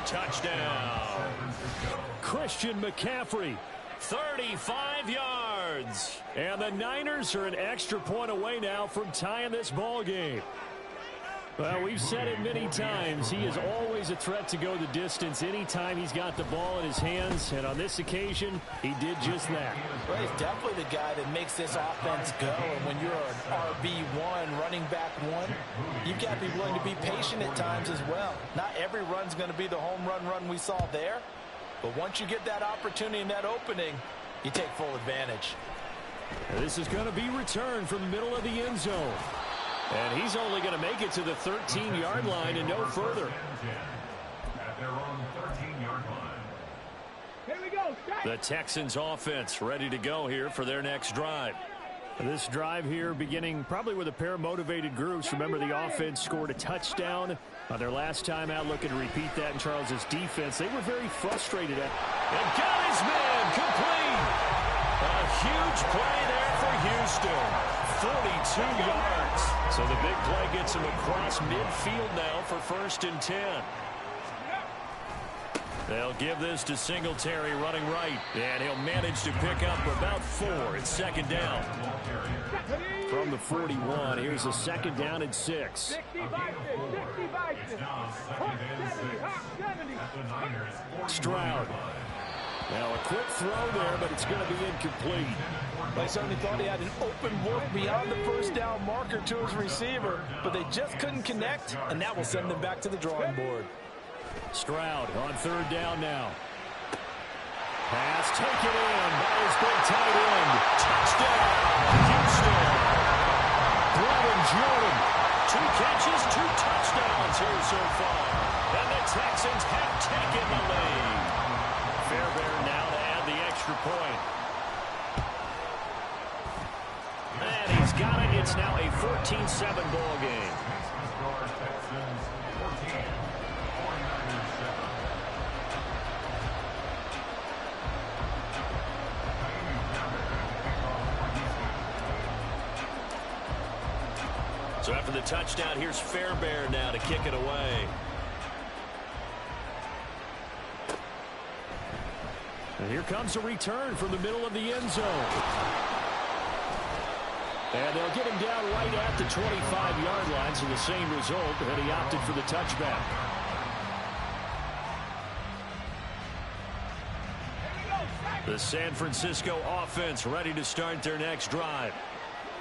touchdown. Christian McCaffrey, 35 yards. And the Niners are an extra point away now from tying this ball game. Well, we've said it many times. He is always a threat to go the distance anytime he's got the ball in his hands. And on this occasion, he did just that. Well, he's definitely the guy that makes this offense go. And when you're an RB1, running back one, you've got to be willing to be patient at times as well. Not every run's going to be the home run we saw there. But once you get that opportunity and that opening, you take full advantage. This is going to be returned from the middle of the end zone. And he's only going to make it to the 13-yard line and no further. At their own 13-yard line. Here we go. The Texans offense ready to go here for their next drive. This drive here beginning probably with a pair of motivated groups. Remember, the offense scored a touchdown on their last time out. Looking to repeat that in Charles's defense. They were very frustrated at. And got his man complete. A huge play there for Houston. 42 yards. So the big play gets him across midfield now for 1st and 10. They'll give this to Singletary running right. And he'll manage to pick up about 4. It's 2nd down. From the 41, here's a 2nd down and 6. Stroud. Now a quick throw there, but it's going to be incomplete. I certainly thought he had an open look beyond the 1st down marker to his receiver, but they just couldn't connect, and that will send them back to the drawing board. Stroud on 3rd down now. Pass taken in by his big tight end. Touchdown, Houston. Brevin Jordan. 2 catches, 2 touchdowns here so far. And the Texans have taken the lead. Fairbairn now to add the extra point. And he's got it. It's now a 14-7 ball game. So after the touchdown, here's Fairbairn now to kick it away. And here comes a return from the middle of the end zone. And they'll get him down right at the 25-yard line, so the same result, and he opted for the touchback. The San Francisco offense ready to start their next drive.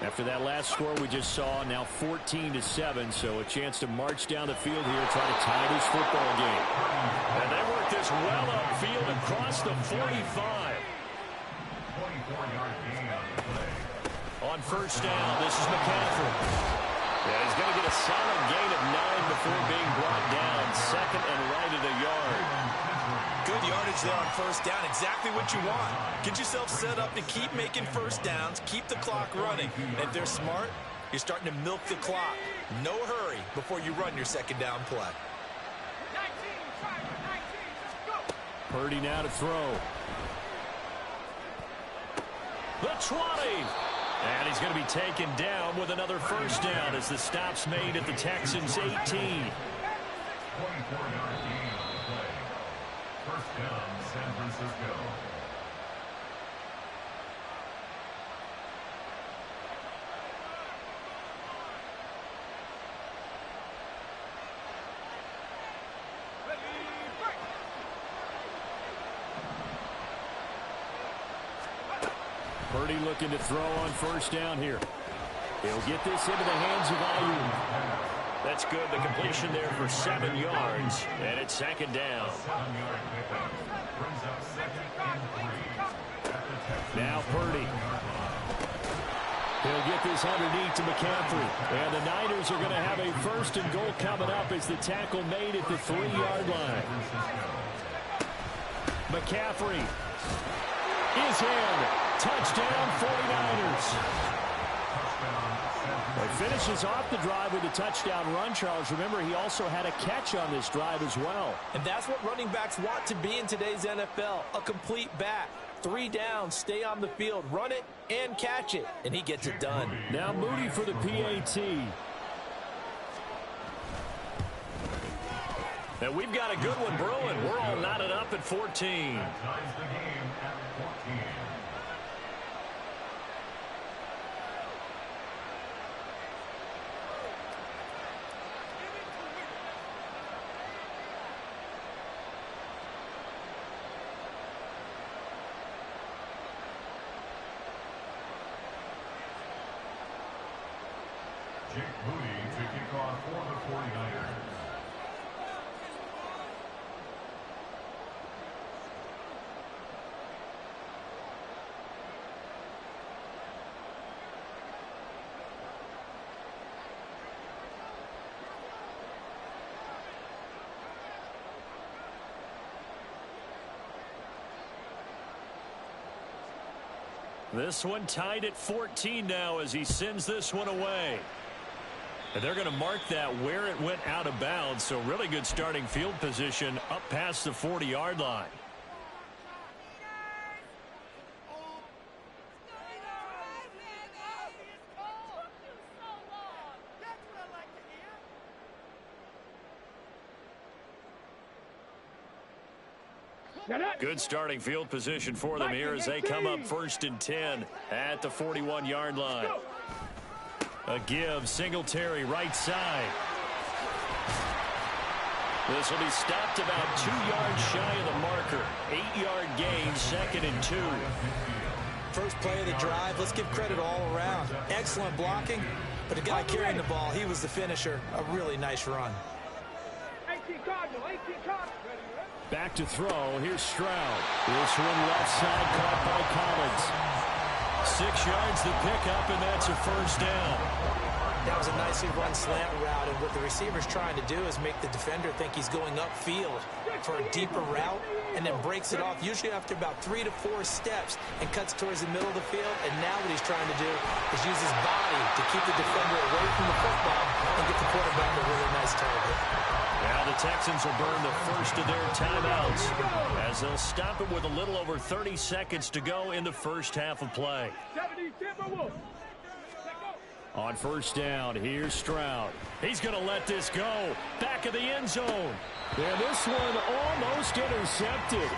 After that last score we just saw, now 14-7, so a chance to march down the field here, try to tie this football game. And they work this well upfield across the 45. 24-yard gain on the play. On 1st down, this is McCaffrey. Yeah, he's going to get a solid gain of 9 before being brought down. 2nd and right at a yard. Good yardage there on 1st down. Exactly what you want. Get yourself set up to keep making 1st downs. Keep the clock running. And if they're smart, you're starting to milk the clock. No hurry before you run your 2nd down play. 19, Purdy now to throw. The 20. And he's going to be taken down with another 1st down as the stop's made at the Texans' 18. 24-yard gain on the play. 1st down, San Francisco. Purdy looking to throw on 1st down here. He'll get this into the hands of Ayuk. That's good. The completion there for 7 yards. And it's 2nd down. Now Purdy. He'll get this underneath to McCaffrey. And the Niners are going to have a 1st and goal coming up as the tackle made at the 3-yard line. McCaffrey is in. Touchdown, 49ers. He finishes off the drive with a touchdown run, Charles. Remember, he also had a catch on this drive as well. And that's what running backs want to be in today's NFL, a complete back. 3 downs, stay on the field, run it, and catch it. And he gets it done. Now Moody for the PAT. And we've got a good one brewing. We're all knotted up at 14. Ties the game at 14. Jake Moody to kick off for the 49ers. This one tied at 14 now as he sends this one away. And they're going to mark that where it went out of bounds. So really good starting field position up past the 40-yard line. Good starting field position for them here as they come up 1st and 10 at the 41-yard line. A give, Singletary right side. This will be stopped about 2 yards shy of the marker. 8-yard gain, 2nd and 2. First play of the drive, let's give credit all around. Excellent blocking, but the guy carrying the ball, he was the finisher. A really nice run. 18 Cardinal, 18 Cardinal. Back to throw. Here's Stroud. This one left side caught by Collins. 6 yards the pickup, and that's a first down. That was a nicely run slant route, and what the receiver's trying to do is make the defender think he's going upfield for a deeper route, and then breaks it off, usually after about 3 to 4 steps, and cuts towards the middle of the field. And now what he's trying to do is use his body to keep the defender away from the football and get the quarterback a really nice target. Now the Texans will burn the first of their timeouts as they'll stop it with a little over 30 seconds to go in the first half of play. 70 Timberwolves. On first down, here's Stroud. He's going to let this go. Back of the end zone. And this one almost intercepted.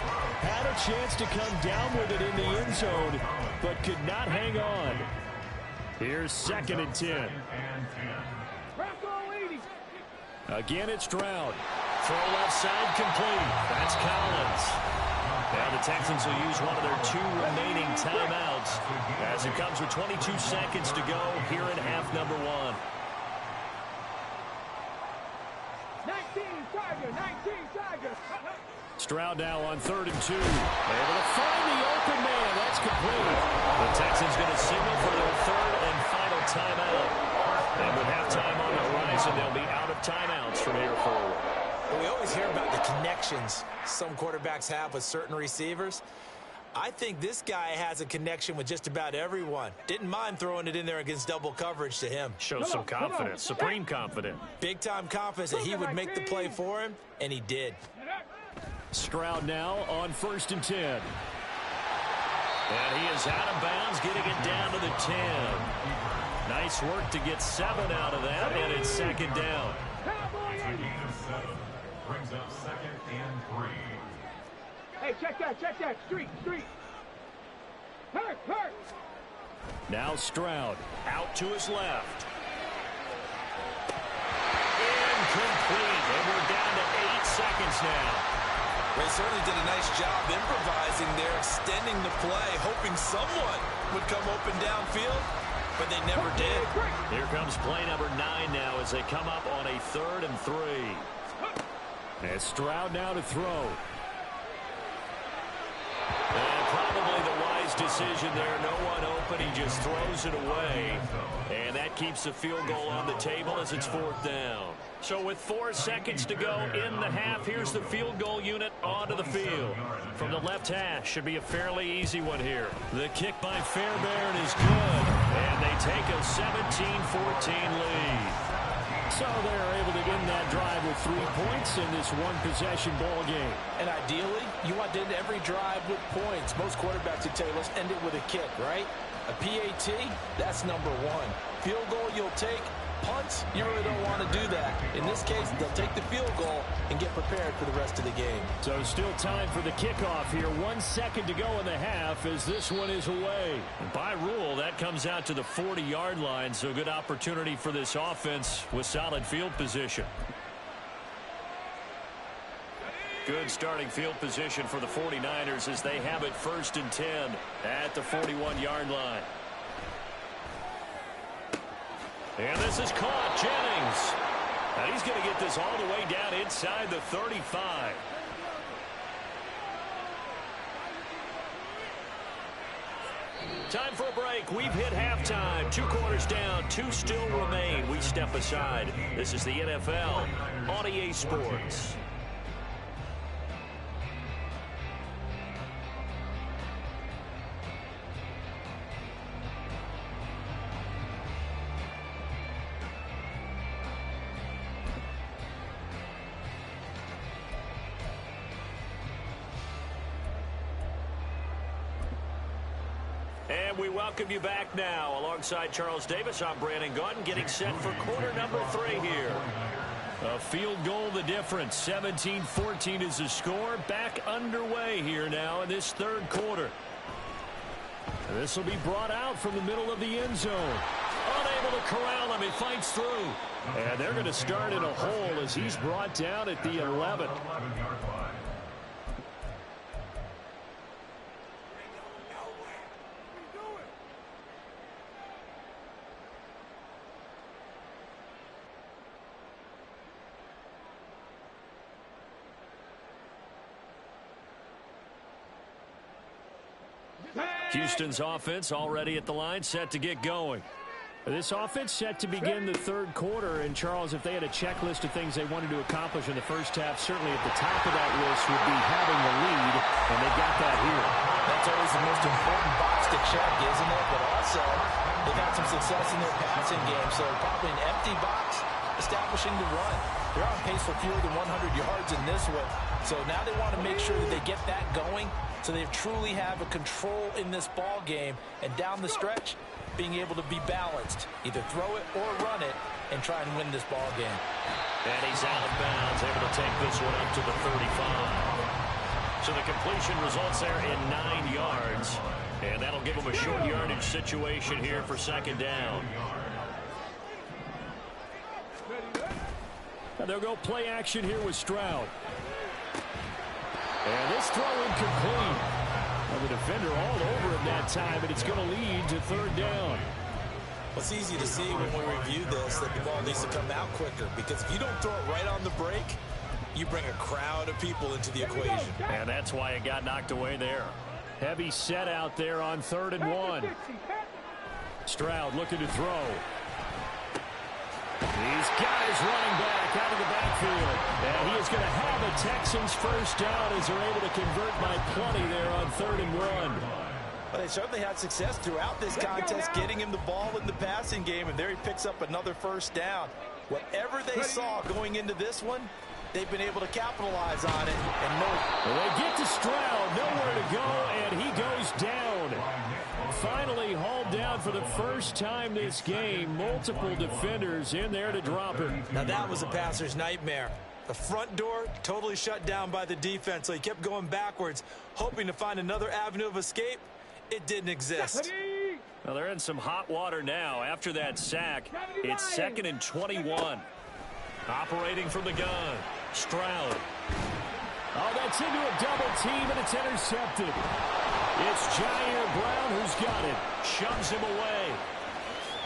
Had a chance to come down with it in the end zone, but could not hang on. Here's 2nd and 10. Again, it's Stroud. Throw left side complete. That's Collins. Now the Texans will use one of their 2 remaining timeouts as it comes with 22 seconds to go here in half number 1. 19 Tiger. Stroud now on 3rd and 2. Able to find the open man. That's complete. The Texans going to signal for their 3rd and final timeout. And with halftime on the horizon, they'll be out of timeouts from here forward. We always hear about the connections some quarterbacks have with certain receivers. I think this guy has a connection with just about everyone. Didn't mind throwing it in there against double coverage to him. Shows some confidence, supreme confidence. Big-time confidence that he would make the play for him, and he did. Stroud now on 1st and 10. And he is out of bounds, getting it down to the 10. Nice work to get 7 out of that, and it's 2nd down. Brings up 2nd and 3. Hey, check that. Street. Hurt. Now Stroud out to his left. Incomplete, and we're down to 8 seconds now. They certainly did a nice job improvising there, extending the play, hoping someone would come open downfield, but they never did. Here comes play number 9 now as they come up on a 3rd and 3. And Stroud now to throw. And probably the wise decision there. No one open. He just throws it away. And that keeps the field goal on the table as it's 4th down. So with 4 seconds to go in the half, here's the field goal unit onto the field. From the left hash, should be a fairly easy one here. The kick by Fairbairn is good. And they take a 17-14 lead. So they're able to end that drive with 3 points in this one-possession ball game. And ideally, you want to end every drive with points. Most quarterbacks would tell you, let's end it with a kick, right? A PAT, that's number 1. Field goal you'll take, punts, you really don't want to do that. In this case, they'll take the field goal and get prepared for the rest of the game. So still time for the kickoff here. 1 second to go in the half as this one is away. By rule, that comes out to the 40-yard line, so good opportunity for this offense with solid field position. Good starting field position for the 49ers as they have it 1st and 10 at the 41-yard line. And this is caught. Jennings. And he's going to get this all the way down inside the 35. Time for a break. We've hit halftime. 2 quarters down. 2 still remain. We step aside. This is the NFL on EA Sports. And we welcome you back now. Alongside Charles Davis, I'm Brandon Gaudin, getting set for quarter number 3 here. A field goal the difference. 17-14 is the score. Back underway here now in this 3rd quarter. This will be brought out from the middle of the end zone. Unable to corral him. He fights through. And they're going to start in a hole as he's brought down at the 11. Houston's offense already at the line, set to get going. This offense set to begin the 3rd quarter. And, Charles, if they had a checklist of things they wanted to accomplish in the first half, certainly at the top of that list would be having the lead, and they got that here. That's always the most important box to check, isn't it? But also, they got some success in their passing game, so probably an empty box establishing the run. They're on pace for fewer than 100 yards in this one. So now they want to make sure that they get that going so they truly have a control in this ball game. And down the stretch, being able to be balanced, either throw it or run it, and try and win this ball game. And he's out of bounds, able to take this one up to the 35. So the completion results there in 9 yards. And that'll give them a short yardage situation here for 2nd down. And they'll go play action here with Stroud. And this throw incomplete. And the defender all over him that time, and it's going to lead to 3rd down. Well, it's easy to see when we review this that the ball needs to come out quicker, because if you don't throw it right on the break, you bring a crowd of people into the equation. And that's why it got knocked away there. Heavy set out there on 3rd and 1. Stroud looking to throw. He's got his running back out of the backfield. And he is going to have a Texans 1st down as they're able to convert by plenty there on 3rd and 1. Well, they certainly had success throughout this contest getting him the ball in the passing game, and there he picks up another 1st down. Whatever they saw going into this one, they've been able to capitalize on it. And they get to Stroud, nowhere to go, and he goes down. Finally hauled down for the first time this game. Multiple defenders in there to drop him. Now that was a passer's nightmare. The front door totally shut down by the defense, so he kept going backwards, hoping to find another avenue of escape. It didn't exist. Well, they're in some hot water now. After that sack, it's 2nd and 21. Operating from the gun, Stroud. Oh, that's into a double team, and it's intercepted. It's Jair Brown who's got it. Shoves him away.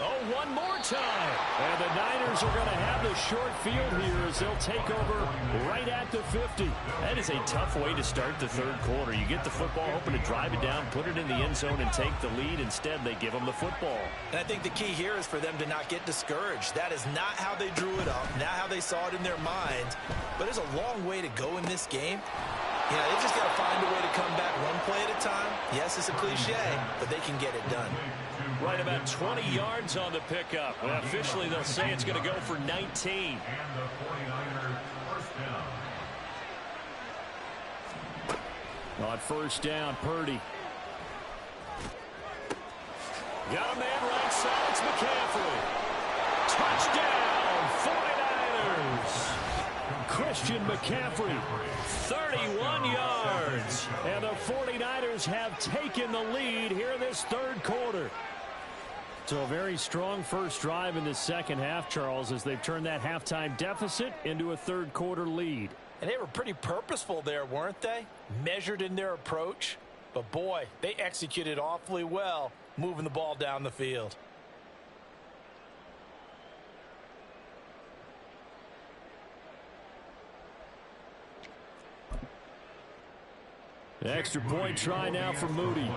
Oh, one more time. And the Niners are going to have the short field here as they'll take over right at the 50. That is a tough way to start the 3rd quarter. You get the football, hoping to drive it down, put it in the end zone, and take the lead. Instead, they give them the football. And I think the key here is for them to not get discouraged. That is not how they drew it up, not how they saw it in their minds. But there's a long way to go in this game. You know, they just got to find a way to come back one play at a time. Yes, it's a cliche, but they can get it done. Right about 20 yards on the pickup. Well, officially, they'll say it's going to go for 19. And the 49ers 1st down. On 1st down, Purdy. Got a man right side. It's McCaffrey. Touchdown, 49ers. Christian McCaffrey, 31 yards. And the 49ers have taken the lead here in this third quarter. So a very strong first drive in the second half, Charles, as they've turned that halftime deficit into a third quarter lead. And they were pretty purposeful there, weren't they? Measured in their approach. But boy, they executed awfully well, moving the ball down the field. The extra point try now for Moody.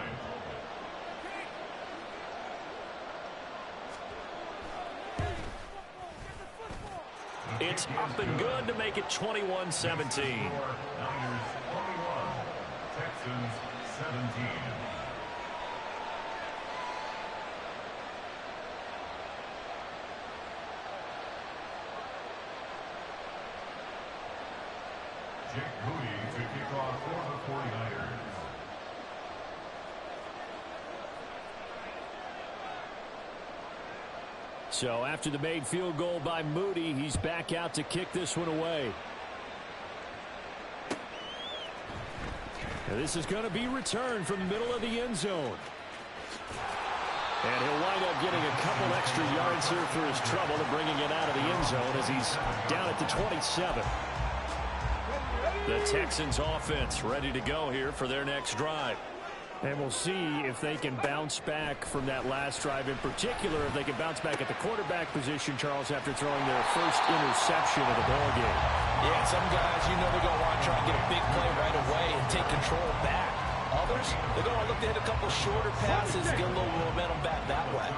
It's up and good to make it 21-17. Niners 21, Texans 17. Jake Moody to kick off for the 49ers. So after the made field goal by Moody, he's back out to kick this one away. And this is going to be returned from the middle of the end zone. And he'll wind up getting a couple extra yards here for his trouble and bringing it out of the end zone as he's down at the 27. The Texans offense ready to go here for their next drive. And we'll see if they can bounce back from that last drive, in particular, if they can bounce back at the quarterback position, Charles, after throwing their first interception of the ballgame. Yeah, some guys, you know they're going to want to try and get a big play right away and take control back. Others, they're going to look to hit a couple shorter passes, get a little momentum back that way.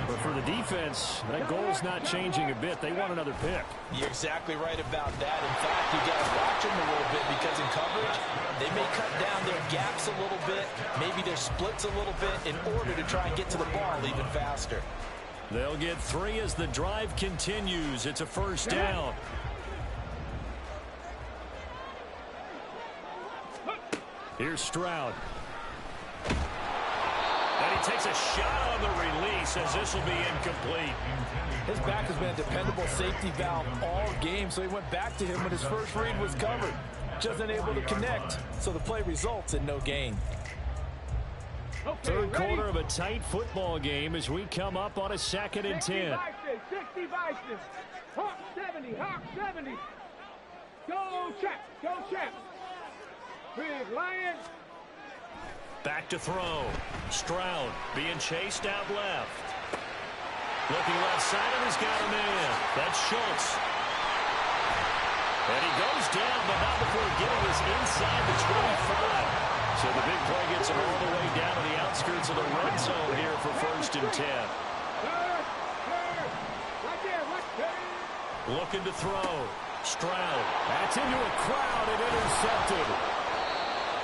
But for the defense, that goal's not changing a bit. They want another pick. You're exactly right about that. In fact, you got to watch them a little bit because in coverage, they may cut down their gaps a little bit, maybe their splits a little bit in order to try and get to the ball even faster. They'll get 3 as the drive continues. It's a first down. Here's Stroud. And he takes a shot on the release as this will be incomplete. His back has been a dependable safety valve all game, so he went back to him when his first read was covered. Just unable to connect, so the play results in no gain. Third quarter of a tight football game as we come up on a 2nd and 10. 60 Vikings. Hawk 70. Hawk 70. Go Chaps. Big Lion. Back to throw. Stroud being chased out left. Looking left side, and he's got a man. That's Schultz. And he goes down, but not before getting us inside the 25. So the big play gets him all the way down to the outskirts of the red zone here for 1st and 10. Looking to throw. Stroud. That's into a crowd and intercepted.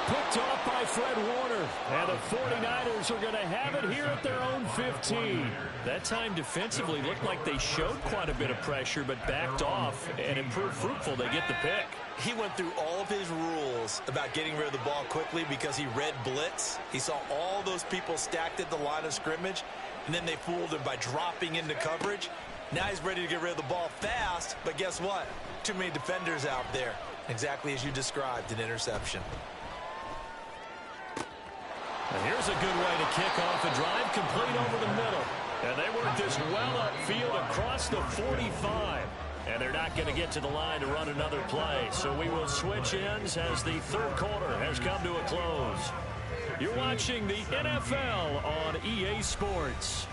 Picked off by Fred Warner. And the 49ers are going to have it here at their own 15. That time defensively looked like they showed quite a bit of pressure, but backed off and it proved fruitful. They get the pick. He went through all of his rules about getting rid of the ball quickly because he read blitz. He saw all those people stacked at the line of scrimmage, and then they fooled him by dropping into coverage. Now he's ready to get rid of the ball fast, but guess what? Too many defenders out there. Exactly as you described, an interception. And here's a good way to kick off a drive, complete over the middle. And they work this well upfield across the 45. And they're not going to get to the line to run another play. So we will switch ends as the third quarter has come to a close. You're watching the NFL on EA Sports.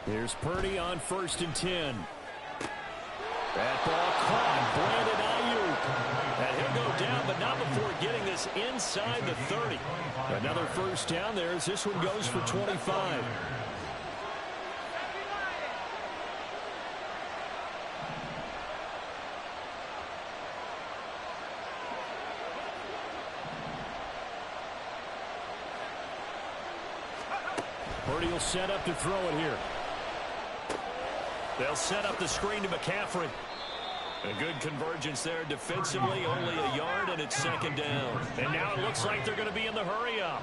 Here's Purdy on 1st and 10. That ball caught. Brandon Ayuk. And he'll go down, but not before getting this inside the 30. Another first down there as this one goes for 25. Purdy will set up to throw it here. They'll set up the screen to McCaffrey. A good convergence there defensively, only a yard, and it's second down. And now it looks like they're going to be in the hurry-up.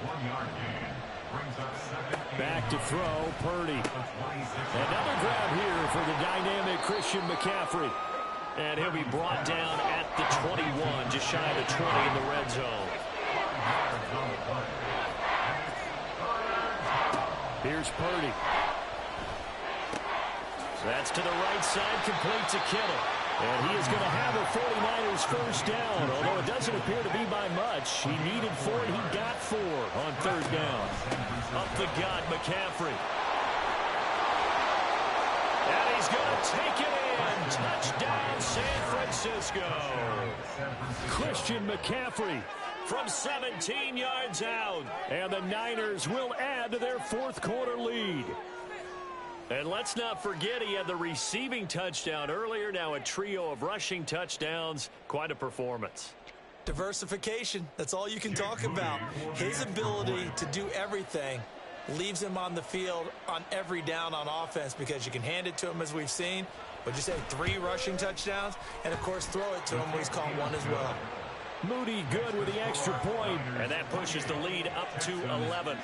Back to throw, Purdy. Another grab here for the dynamic Christian McCaffrey. And he'll be brought down at the 21, just shy of the 20 in the red zone. Here's Purdy. That's to the right side, complete to Kittle. And he is going to have a 49ers first down, although it doesn't appear to be by much. He needed 4, and he got 4 on third down. Up the gut, McCaffrey. And he's going to take it in. Touchdown, San Francisco. Christian McCaffrey from 17 yards out. And the Niners will add to their fourth quarter lead. And let's not forget he had the receiving touchdown earlier. Now a trio of rushing touchdowns. Quite a performance. Diversification. That's all you can talk about. His ability to do everything leaves him on the field on every down on offense because you can hand it to him as we've seen. But you say 3 rushing touchdowns and, of course, throw it to him where he's caught 1 as well. Moody good with the extra point. And that pushes the lead up to 11.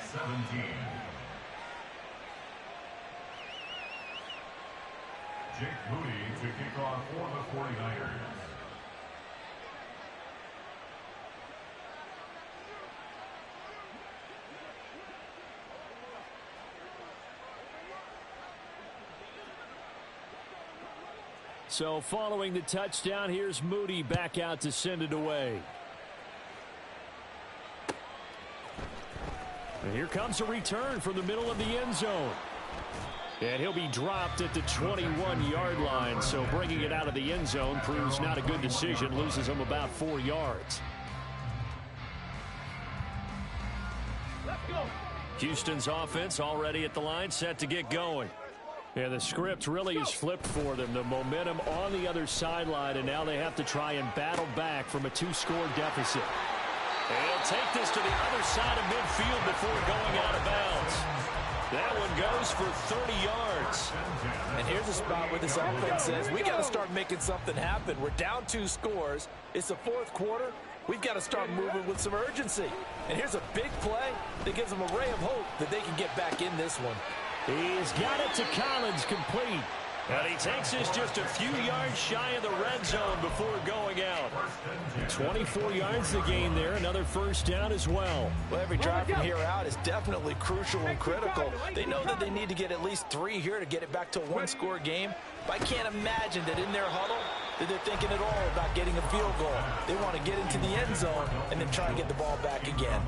Jake Moody to kick off for the 49ers. So following the touchdown, here's Moody back out to send it away. And here comes a return from the middle of the end zone. And he'll be dropped at the 21-yard line, so bringing it out of the end zone proves not a good decision, loses him about 4 yards. Let's go. Houston's offense already at the line, set to get going. Yeah, the script really is flipped for them. The momentum on the other sideline, and now they have to try and battle back from a 2-score deficit. And he'll take this to the other side of midfield before going out of bounds. That one goes for 30 yards. And here's a spot where this offense says, we got to start making something happen. We're down 2 scores. It's the fourth quarter. We've got to start moving with some urgency. And here's a big play that gives them a ray of hope that they can get back in this one. He's got it to Collins, complete. And he takes this just a few yards shy of the red zone before going out. 24 yards to gain there. Another first down as well. Well, every drive from here out is definitely crucial and critical. They know that they need to get at least 3 here to get it back to a 1-score game. But I can't imagine that in their huddle that they're thinking at all about getting a field goal. They want to get into the end zone and then try and get the ball back again.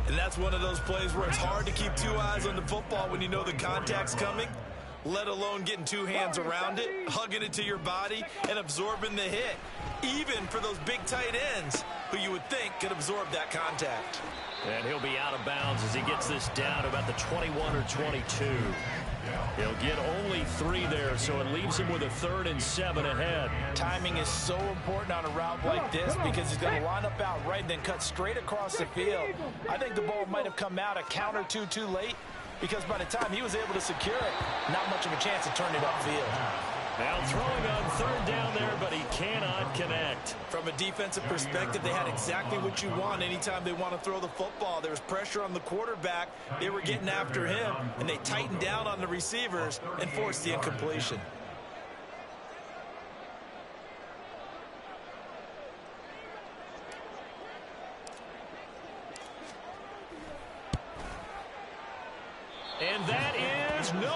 And that's one of those plays where it's hard to keep 2 eyes on the football when you know the contact's coming, let alone getting 2 hands around it, hugging it to your body, and absorbing the hit, even for those big tight ends who you would think could absorb that contact. And he'll be out of bounds as he gets this down about the 21 or 22. He'll get only 3 there, so it leaves him with a 3rd and 7 ahead. Timing is so important on a route like this because he's going to line up out right and then cut straight across the field. I think the ball might have come out a count or 2 too late because by the time he was able to secure it, not much of a chance to turn it upfield. Now throwing on 3rd down there, but he cannot connect. From a defensive perspective, they had exactly what you want anytime they want to throw the football. There was pressure on the quarterback. They were getting after him, and they tightened down on the receivers and forced the incompletion. And that is no.